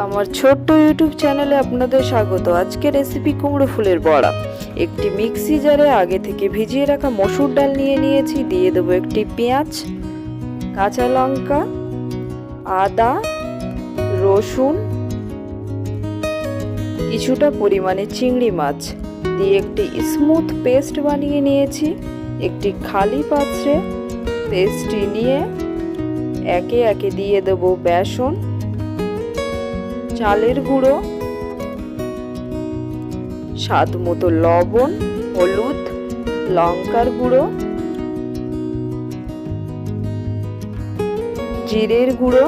আমার ছোট্ট ইউটিউব চ্যানেলে আপনাদের স্বাগত। আজকে রেসিপি কুমড়ো ফুলের বড়া। একটি মিক্সি জারে আগে থেকে ভিজিয়ে রাখা মসুর ডাল নিয়ে নিয়েছি। দিয়ে দেবো একটি পেঁয়াজ, কাঁচা লঙ্কা, আদা, রসুন, কিছুটা পরিমাণে চিংড়ি মাছ দিয়ে একটি স্মুথ পেস্ট বানিয়ে নিয়েছি। একটি খালি পাত্রে পেস্টটি নিয়ে একে একে দিয়ে দেবো বেসন, চালের গুঁড়ো, স্বাদ মতো লবণ, হলুদ, লঙ্কার গুঁড়ো, জিরের গুঁড়ো।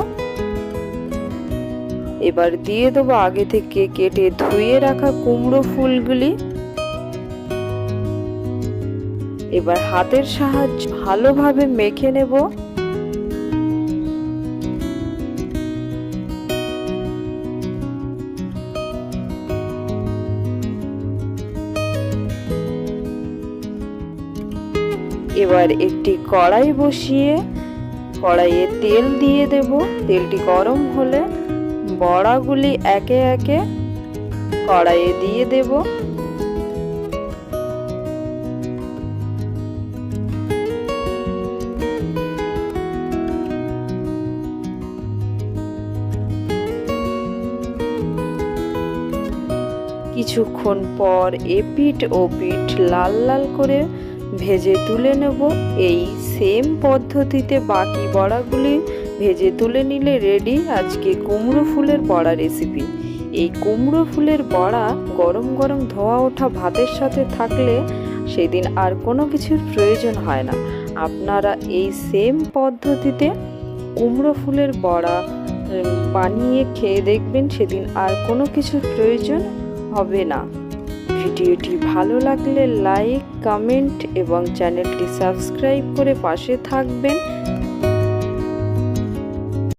এবার দিয়ে দেবো আগে থেকে কেটে ধুয়ে রাখা কুমড়ো ফুলগুলি। এবার হাতের সাহায্যে ভালোভাবে মেখে নেব। এবার একটি কড়াই বসিয়ে কড়াইয়ে তেল দিয়ে দেব। তেলটি গরম হলে বড়াগুলি একে একে কড়াইয়ে দিয়ে দেব। কিছুক্ষণ পর এপিঠ ওপিঠ লাল লাল করে ভেজে তুলে নেব। এই সেম পদ্ধতিতে বাকি বড়াগুলি ভেজে তুলে নিলে রেডি আজকে কুমড়ো ফুলের বড়া রেসিপি। এই কুমড়ো ফুলের বড়া গরম গরম ধোয়া ওঠা ভাতের সাথে থাকলে সেদিন আর কোনো কিছুর প্রয়োজন হয় না। আপনারা এই সেম পদ্ধতিতে কুমড়ো ফুলের বড়া বানিয়ে খেয়ে দেখবেন, সেদিন আর কোনো কিছুর প্রয়োজন হবে না। ভিডিওটি ভালো লাগলে লাইক, কমেন্ট এবং চ্যানেলটি সাবস্ক্রাইব করে পাশে থাকবেন।